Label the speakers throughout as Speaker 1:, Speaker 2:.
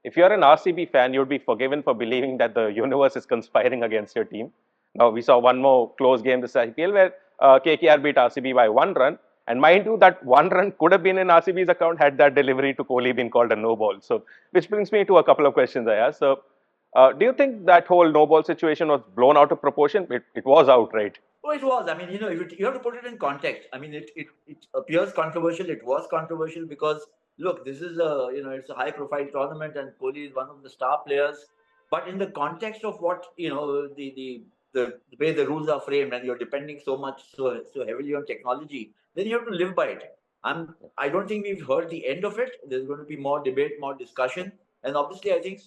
Speaker 1: if you're an RCB fan, you'd be forgiven for believing that the universe is conspiring against your team. Now, we saw one more close game this IPL where KKR beat RCB by 1 run. And mind you, that 1 run could have been in RCB's account had that delivery to Kohli been called a no ball. So, which brings me to a couple of questions I asked. So, do you think that whole no ball situation was blown out of proportion? It was out, right?
Speaker 2: Oh, it was. I mean, you have to put it in context. I mean, it appears controversial. It was controversial because look, this is it's a high profile tournament, and Kohli is one of the star players. But in the context of what the way the rules are framed, and you're depending so heavily on technology, then you have to live by it. I don't think we've heard the end of it. There's going to be more debate, more discussion, and obviously, I think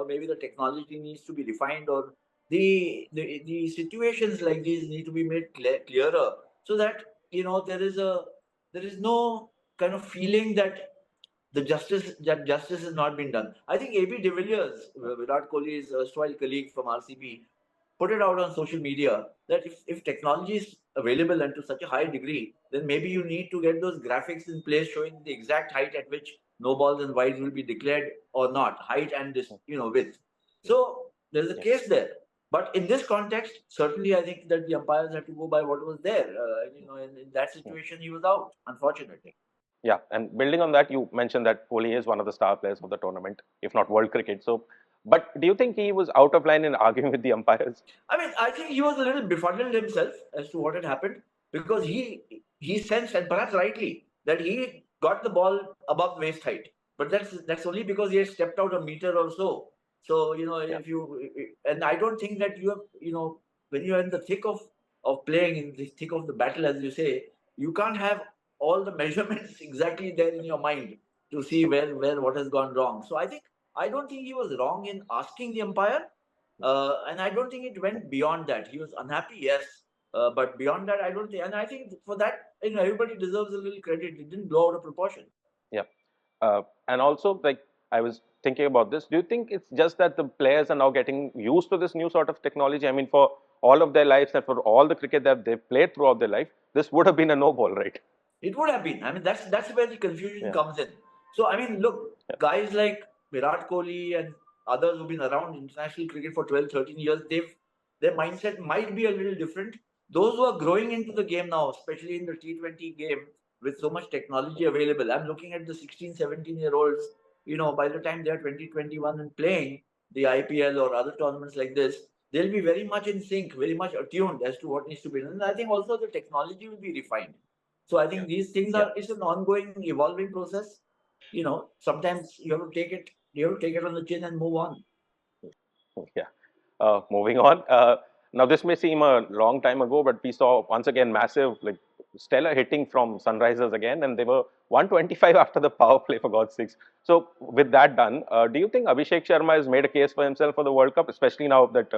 Speaker 2: maybe the technology needs to be refined, or the situations like these need to be made clearer, so that there is no kind of feeling that justice has not been done. I think AB de Villiers, Virat Kohli's erstwhile colleague from RCB, put it out on social media that if technology is available and to such a high degree, then maybe you need to get those graphics in place showing the exact height at which no balls and wides will be declared or not, height and this width. So there's a case there. But in this context, certainly I think that the umpires had to go by what was there. In that situation, he was out, unfortunately.
Speaker 1: Yeah, and building on that, you mentioned that Kohli is one of the star players of the tournament, if not world cricket. So, but do you think he was out of line in arguing with the umpires?
Speaker 2: I mean, I think he was a little befuddled himself as to what had happened, because he sensed, and perhaps rightly, that he got the ball above waist height. But that's only because he had stepped out a meter or so. So if you, and I don't think that you have, when you are in the thick of playing, in the thick of the battle, as you say, you can't have all the measurements exactly there in your mind to see where what has gone wrong. So I don't think he was wrong in asking the umpire, and I don't think it went beyond that. He was unhappy, yes, but beyond that, I don't think. And I think for that, everybody deserves a little credit. It didn't blow out of proportion.
Speaker 1: Yeah, and also like I was thinking about this. Do you think it's just that the players are now getting used to this new sort of technology? I mean, for all of their lives and for all the cricket that they've played throughout their life, this would have been a no ball, right?
Speaker 2: It would have been. I mean, that's where the confusion comes in. So I mean, look, guys like Virat Kohli and others who've been around international cricket for 12, 13 years, their mindset might be a little different. Those who are growing into the game now, especially in the T20 game with so much technology available, I'm looking at the 16, 17-year-olds, by the time they're 20, 21 and playing the IPL or other tournaments like this, they'll be very much in sync, very much attuned as to what needs to be done. And I think also the technology will be refined. So I think these things it's an ongoing, evolving process. Sometimes you have to take it on the chin and move on.
Speaker 1: Yeah. Moving on. Now, this may seem a long time ago, but we saw once again massive, like stellar hitting from Sunrisers again, and they were 125 after the power play, for God's sakes. So, with that done, do you think Abhishek Sharma has made a case for himself for the World Cup, especially now that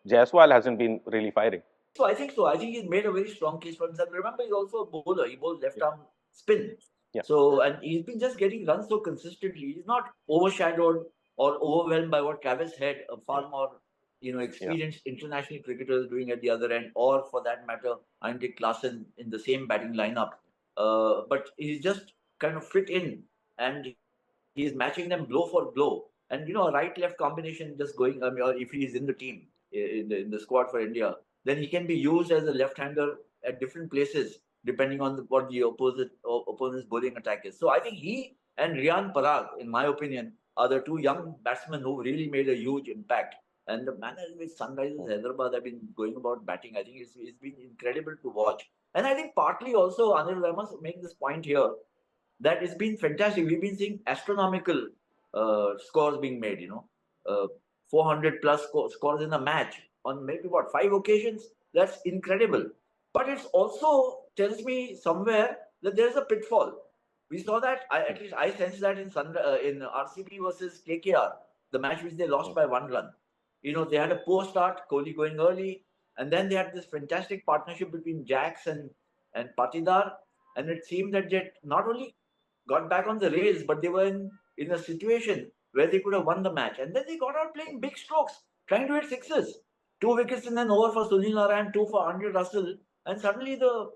Speaker 1: Jaiswal hasn't been really firing?
Speaker 2: So I think so. I think he's made a very strong case for himself. Remember, he's also a bowler. He bowls left arm spin. So, and he's been just getting runs so consistently. He's not overshadowed or overwhelmed by what Travis Head, a far more experienced international cricketer, is doing at the other end, or for that matter, Andy Klassen in the same batting lineup. But he's just kind of fit in, and he's matching them blow for blow. And a right-left combination just going. I mean, or if he's in the team in the squad for India, then he can be used as a left-hander at different places depending on what the opponent's bowling attack is. So I think he and Riyan Parag, in my opinion, are the two young batsmen who really made a huge impact. And the manner in which Sunrisers Hyderabad have been going about batting, I think it's been incredible to watch. And I think partly also, Anirudh, I must make this point here, that it's been fantastic. We've been seeing astronomical scores being made, 400 plus scores in a match on maybe 5 occasions. That's incredible. But it's also tells me somewhere that there's a pitfall. We saw that, at least I sense that in RCB versus KKR, the match which they lost by 1 run. They had a poor start, Kohli going early, and then they had this fantastic partnership between Jacks and Patidar, and it seemed that they not only got back on the rails, but they were in a situation where they could have won the match. And then they got out playing big strokes, trying to hit sixes. 2 wickets in an over for Sunil Narayan, 2 for Andre Russell, and suddenly the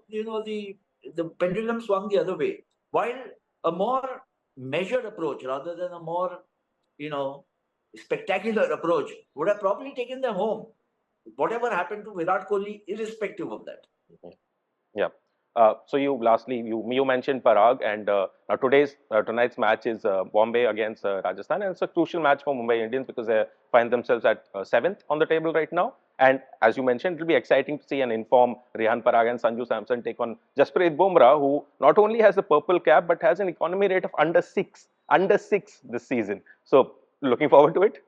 Speaker 2: pendulum swung the other way. While a more measured approach, rather than a more spectacular approach, would have probably taken them home. Whatever happened to Virat Kohli, irrespective of that.
Speaker 1: Yeah. So you mentioned Parag, and tonight's match is Bombay against Rajasthan, and it's a crucial match for Mumbai Indians because they find themselves at seventh on the table right now. And as you mentioned, it'll be exciting to see an informed Riyan, Parag, and Sanju Samson take on Jasprit Bumrah, who not only has the purple cap but has an economy rate of under six this season. So looking forward to it.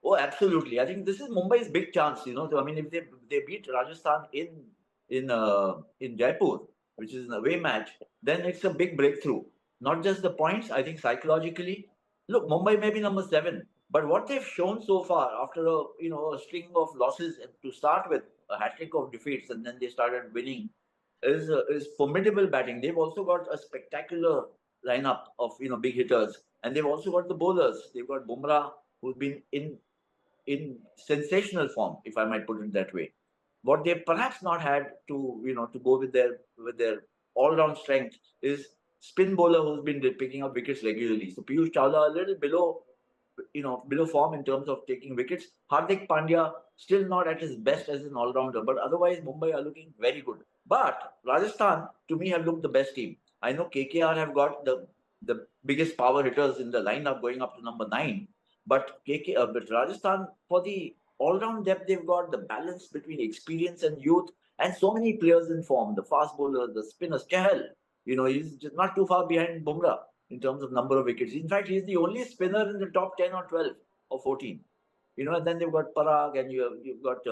Speaker 2: Oh, absolutely. I think this is Mumbai's big chance. I mean, if they beat Rajasthan in Jaipur, which is an away match, then it's a big breakthrough. Not just the points. I think psychologically, look, Mumbai may be number 7, but what they've shown so far after a string of losses to start with, a hat trick of defeats, and then they started winning, is formidable batting. They've also got a spectacular lineup of big hitters, and they've also got the bowlers. They've got Bumrah, who's been in sensational form, if I might put it that way. What they perhaps not had to go with their all round strength is spin bowler who's been picking up wickets regularly. So Piyush Chawla a little below form in terms of taking wickets. Hardik Pandya still not at his best as an all rounder, but otherwise Mumbai are looking very good. But Rajasthan to me have looked the best team. I know KKR have got the biggest power hitters in the lineup going up to number 9. But but Rajasthan, for the all-round depth they've got, the balance between experience and youth, and so many players in form, the fast bowlers, the spinners. Chahal, he's just not too far behind Bumrah in terms of number of wickets. In fact, he's the only spinner in the top 10 or 12 or 14. And then they've got Parag, and you've got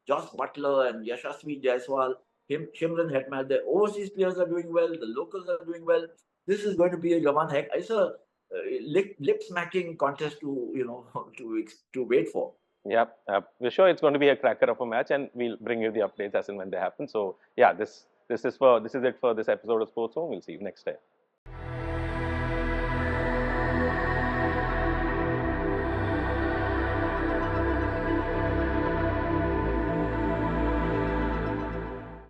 Speaker 2: Josh Butler and Yashasvi Jaiswal, Shimran Hetman. The overseas players are doing well. The locals are doing well. This is going to be a Jaman Heck. It's a lip smacking contest to to wait for.
Speaker 1: Yep, we're sure it's going to be a cracker of a match, and we'll bring you the updates as and when they happen. So yeah, this is it for this episode of Sports Home. We'll see you next time.